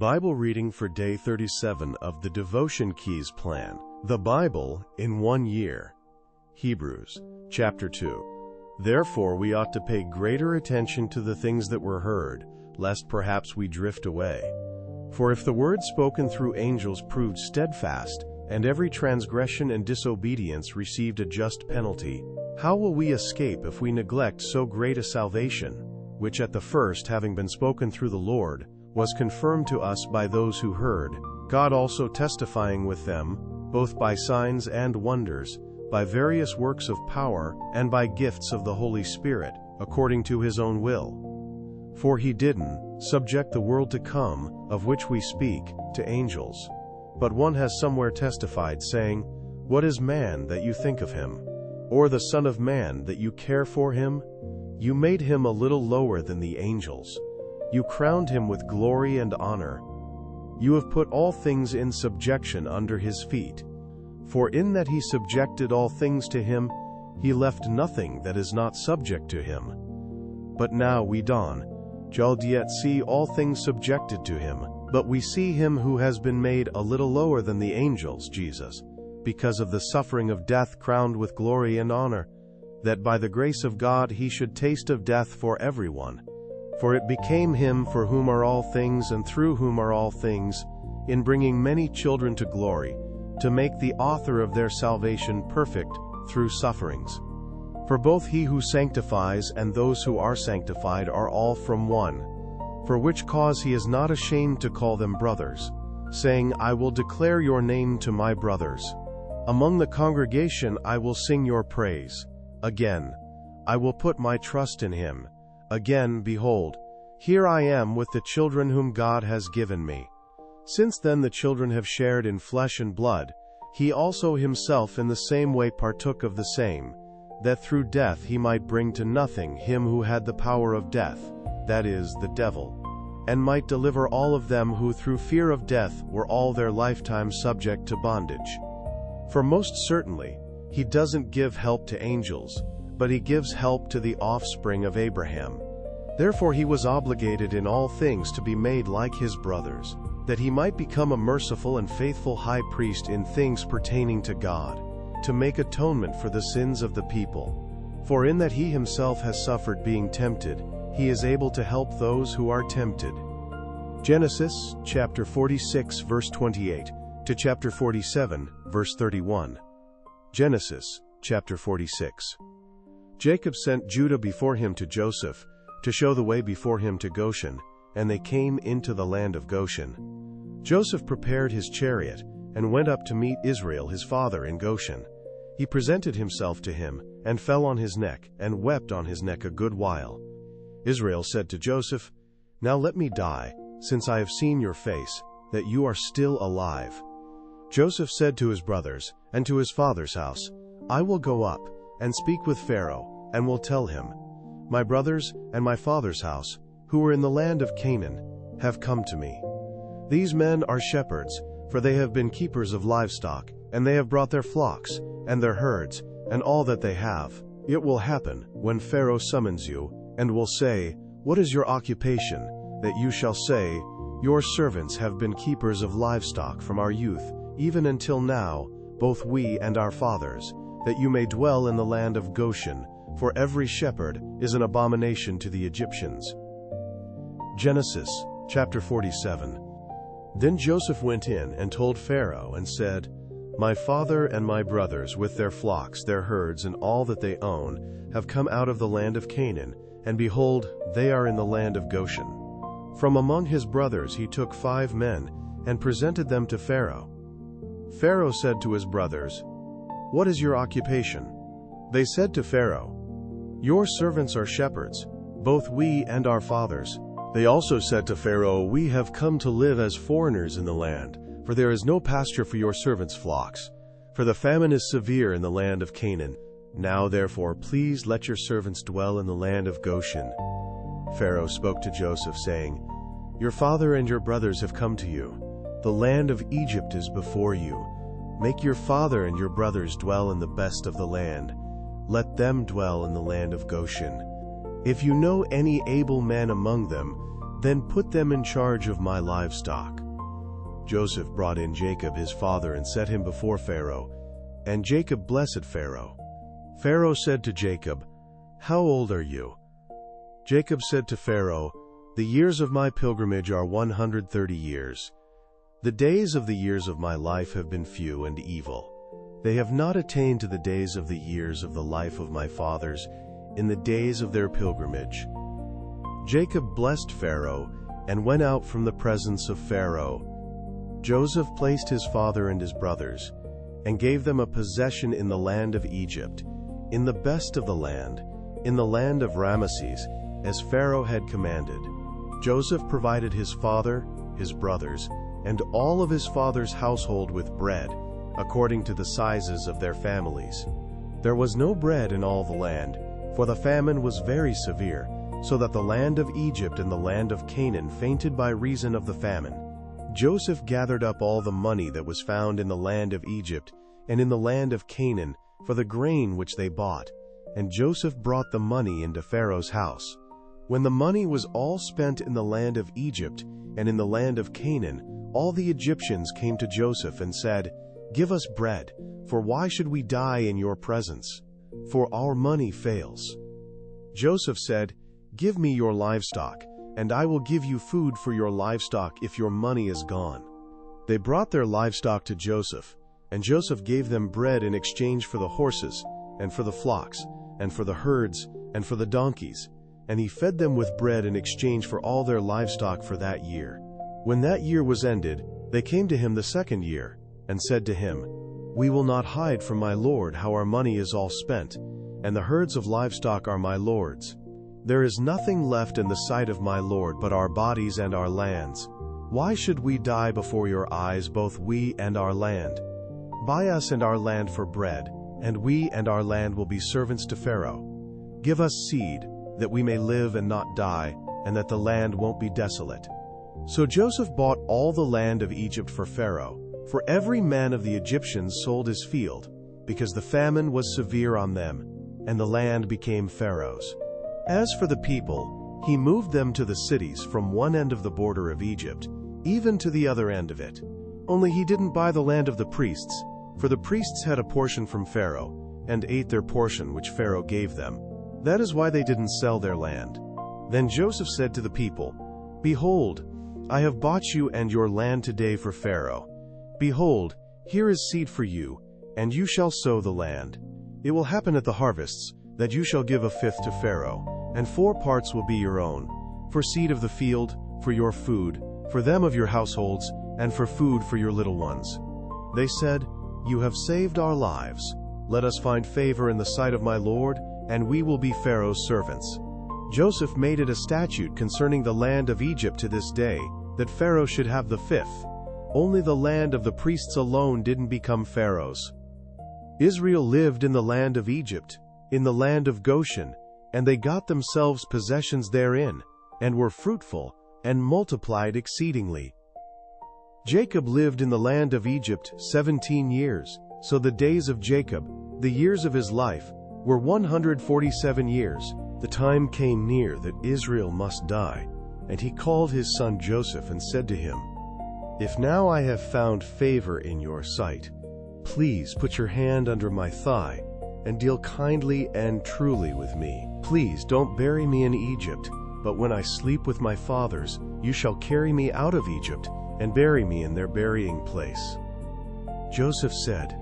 Bible reading for day 37 of the Devotion Keys plan. The Bible in 1 year. Hebrews, chapter 2. Therefore we ought to pay greater attention to the things that were heard, lest perhaps we drift away. For if the word spoken through angels proved steadfast, and every transgression and disobedience received a just penalty, how will we escape if we neglect so great a salvation, which at the first, having been spoken through the Lord, was confirmed to us by those who heard, God also testifying with them, both by signs and wonders, by various works of power, and by gifts of the Holy Spirit, according to his own will. For he didn't subject the world to come, of which we speak, to angels. But one has somewhere testified, saying, What is man that you think of him? Or the Son of Man that you care for him? You made him a little lower than the angels. You crowned him with glory and honor. You have put all things in subjection under his feet. For in that he subjected all things to him, he left nothing that is not subject to him. But now we don't yet see all things subjected to him, but we see him who has been made a little lower than the angels, Jesus, because of the suffering of death crowned with glory and honor, that by the grace of God he should taste of death for everyone. For it became him for whom are all things and through whom are all things, in bringing many children to glory, to make the author of their salvation perfect through sufferings. For both he who sanctifies and those who are sanctified are all from one. For which cause he is not ashamed to call them brothers, saying, I will declare your name to my brothers. Among the congregation I will sing your praise. Again, I will put my trust in him. Again, behold, here I am with the children whom God has given me. Since then the children have shared in flesh and blood, he also himself in the same way partook of the same, that through death he might bring to nothing him who had the power of death, that is, the devil, and might deliver all of them who through fear of death were all their lifetime subject to bondage. For most certainly, he doesn't give help to angels, but he gives help to the offspring of Abraham. Therefore he was obligated in all things to be made like his brothers, that he might become a merciful and faithful high priest in things pertaining to God, to make atonement for the sins of the people. For in that he himself has suffered being tempted, he is able to help those who are tempted. Genesis, chapter 46, verse 28, to chapter 47, verse 31. Genesis, chapter 46. Jacob sent Judah before him to Joseph, to show the way before him to Goshen, and they came into the land of Goshen. Joseph prepared his chariot, and went up to meet Israel his father in Goshen. He presented himself to him, and fell on his neck, and wept on his neck a good while. Israel said to Joseph, Now let me die, since I have seen your face, that you are still alive. Joseph said to his brothers, and to his father's house, I will go up, and speak with Pharaoh, and will tell him, My brothers and my father's house, who were in the land of Canaan, have come to me. These men are shepherds, for they have been keepers of livestock, and they have brought their flocks, and their herds, and all that they have. It will happen, when Pharaoh summons you, and will say, What is your occupation? That you shall say, Your servants have been keepers of livestock from our youth, even until now, both we and our fathers, that you may dwell in the land of Goshen, for every shepherd is an abomination to the Egyptians. Genesis, chapter 47. Then Joseph went in and told Pharaoh and said, My father and my brothers with their flocks, their herds, and all that they own, have come out of the land of Canaan, and behold, they are in the land of Goshen. From among his brothers he took 5 men, and presented them to Pharaoh. Pharaoh said to his brothers, What is your occupation? They said to Pharaoh, Your servants are shepherds, both we and our fathers. They also said to Pharaoh, We have come to live as foreigners in the land, for there is no pasture for your servants' flocks. For the famine is severe in the land of Canaan. Now therefore please let your servants dwell in the land of Goshen. Pharaoh spoke to Joseph, saying, Your father and your brothers have come to you. The land of Egypt is before you. Make your father and your brothers dwell in the best of the land. Let them dwell in the land of Goshen. If you know any able man among them, Then put them in charge of my livestock." Joseph brought in Jacob his father and set him before Pharaoh, and Jacob blessed Pharaoh. Pharaoh said to Jacob, "How old are you?" Jacob said to Pharaoh, "The years of my pilgrimage are 130 years. The days of the years of my life have been few and evil. They have not attained to the days of the years of the life of my fathers in the days of their pilgrimage." Jacob blessed Pharaoh and went out from the presence of Pharaoh. Joseph placed his father and his brothers and gave them a possession in the land of Egypt, in the best of the land, in the land of Ramesses, as Pharaoh had commanded. Joseph provided his father, his brothers, and all of his father's household with bread, according to the sizes of their families. There was no bread in all the land, for the famine was very severe, so that the land of Egypt and the land of Canaan fainted by reason of the famine. Joseph gathered up all the money that was found in the land of Egypt and in the land of Canaan for the grain which they bought, and Joseph brought the money into Pharaoh's house. When the money was all spent in the land of Egypt and in the land of Canaan, all the Egyptians came to Joseph and said, "Give us bread, for why should we die in your presence? For our money fails." Joseph said, "Give me your livestock, and I will give you food for your livestock if your money is gone." They brought their livestock to Joseph, and Joseph gave them bread in exchange for the horses, and for the flocks, and for the herds, and for the donkeys, and he fed them with bread in exchange for all their livestock for that year. When that year was ended, they came to him the second year, and said to him, "We will not hide from my lord how our money is all spent, and the herds of livestock are my lord's. There is nothing left in the sight of my lord but our bodies and our lands. Why should we die before your eyes, both we and our land? Buy us and our land for bread, and we and our land will be servants to Pharaoh. Give us seed, that we may live and not die, and that the land won't be desolate." So Joseph bought all the land of Egypt for Pharaoh, for every man of the Egyptians sold his field, because the famine was severe on them, and the land became Pharaoh's. As for the people, he moved them to the cities from one end of the border of Egypt, even to the other end of it. Only he didn't buy the land of the priests, for the priests had a portion from Pharaoh, and ate their portion which Pharaoh gave them. That is why they didn't sell their land. Then Joseph said to the people, "Behold, I have bought you and your land today for Pharaoh. Behold, here is seed for you, and you shall sow the land. It will happen at the harvests, that you shall give a fifth to Pharaoh, and 4 parts will be your own, for seed of the field, for your food, for them of your households, and for food for your little ones." They said, "You have saved our lives. Let us find favor in the sight of my lord, and we will be Pharaoh's servants." Joseph made it a statute concerning the land of Egypt to this day, that Pharaoh should have the fifth. Only the land of the priests alone didn't become Pharaoh's. Israel lived in the land of Egypt, in the land of Goshen, and they got themselves possessions therein, and were fruitful, and multiplied exceedingly. Jacob lived in the land of Egypt 17 years, so the days of Jacob, the years of his life, were 147 years. The time came near that Israel must die, and he called his son Joseph and said to him, "If now I have found favor in your sight, please put your hand under my thigh, and deal kindly and truly with me. Please don't bury me in Egypt, but when I sleep with my fathers, you shall carry me out of Egypt, and bury me in their burying place." Joseph said,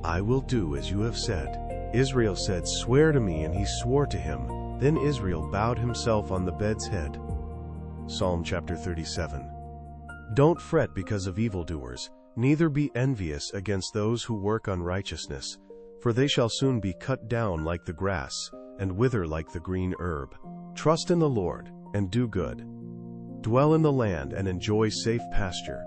"I will do as you have said." Israel said, "Swear to me," and he swore to him. Then Israel bowed himself on the bed's head. Psalm chapter 37. Don't fret because of evildoers, neither be envious against those who work unrighteousness, for they shall soon be cut down like the grass, and wither like the green herb. Trust in the Lord, and do good. Dwell in the land, and enjoy safe pasture.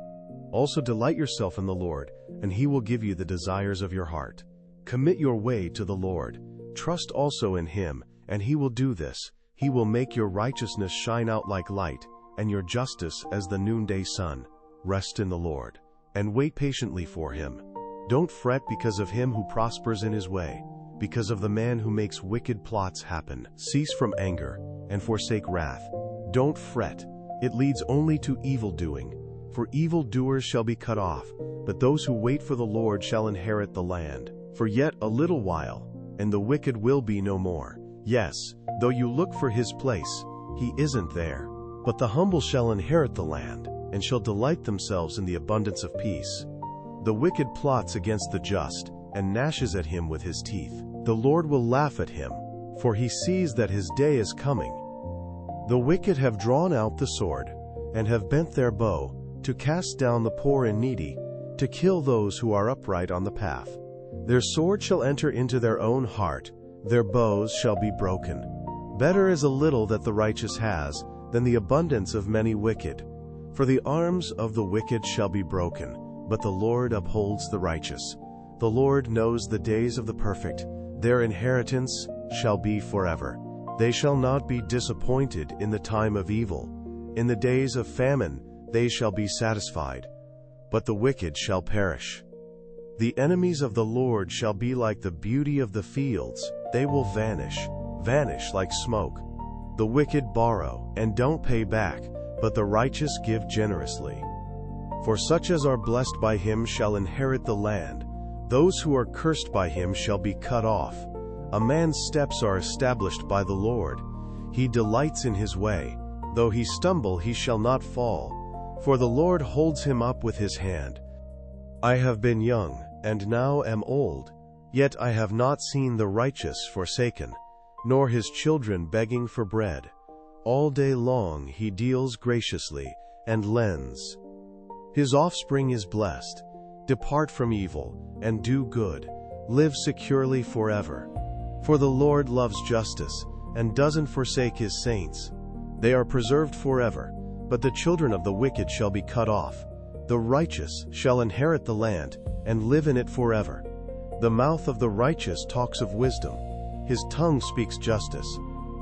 Also delight yourself in the Lord, and he will give you the desires of your heart. Commit your way to the Lord. Trust also in him, and he will do this. He will make your righteousness shine out like light, and your justice as the noonday sun. Rest in the Lord, and wait patiently for him. Don't fret because of him who prospers in his way, because of the man who makes wicked plots happen. Cease from anger, and forsake wrath. Don't fret, It leads only to evil doing. For evildoers shall be cut off, but those who wait for the Lord shall inherit the land. For yet a little while, and the wicked will be no more. Yes, though you look for his place, he isn't there. But the humble shall inherit the land, and shall delight themselves in the abundance of peace. The wicked plots against the just, and gnashes at him with his teeth. The Lord will laugh at him, for he sees that his day is coming. The wicked have drawn out the sword, and have bent their bow, to cast down the poor and needy, to kill those who are upright on the path. Their sword shall enter into their own heart, their bows shall be broken. Better is a little that the righteous has, than the abundance of many wicked. For the arms of the wicked shall be broken, but the Lord upholds the righteous. The Lord knows the days of the perfect, their inheritance shall be forever. They shall not be disappointed in the time of evil. In the days of famine they shall be satisfied, but the wicked shall perish. The enemies of the Lord shall be like the beauty of the fields, they will vanish like smoke. The wicked borrow, and don't pay back, but the righteous give generously. For such as are blessed by him shall inherit the land. Those who are cursed by him shall be cut off. A man's steps are established by the Lord. He delights in his way. Though he stumble, he shall not fall, for the Lord holds him up with his hand. I have been young, and now am old, yet I have not seen the righteous forsaken, nor his children begging for bread. All day long he deals graciously, and lends. His offspring is blessed. Depart from evil, and do good. Live securely forever. For the Lord loves justice, and doesn't forsake his saints. They are preserved forever, but the children of the wicked shall be cut off. The righteous shall inherit the land, and live in it forever. The mouth of the righteous talks of wisdom. His tongue speaks justice.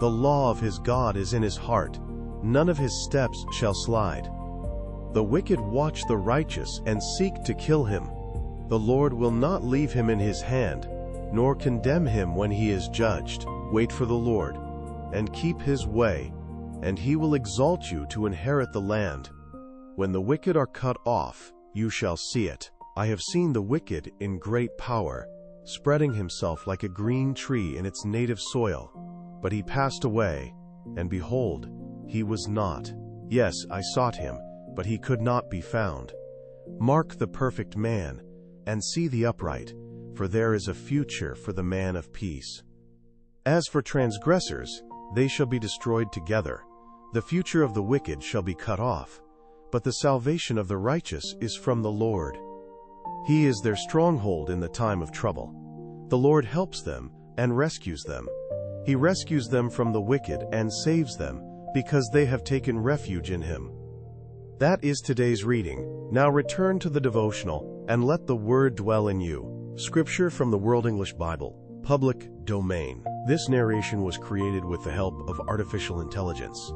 The law of his God is in his heart. None of his steps shall slide. The wicked watch the righteous and seek to kill him. The Lord will not leave him in his hand, nor condemn him when he is judged. Wait for the Lord, and keep his way, and he will exalt you to inherit the land. When the wicked are cut off, you shall see it. I have seen the wicked in great power, spreading himself like a green tree in its native soil. But he passed away, and behold, he was not. Yes, I sought him, but he could not be found. Mark the perfect man, and see the upright, for there is a future for the man of peace. As for transgressors, they shall be destroyed together. The future of the wicked shall be cut off, but the salvation of the righteous is from the Lord. He is their stronghold in the time of trouble. The Lord helps them and rescues them. He rescues them from the wicked and saves them, because they have taken refuge in him. That is today's reading. Now return to the devotional, and let the word dwell in you. Scripture from the World English Bible, public domain. This narration was created with the help of artificial intelligence.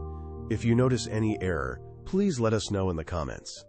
If you notice any error, please let us know in the comments.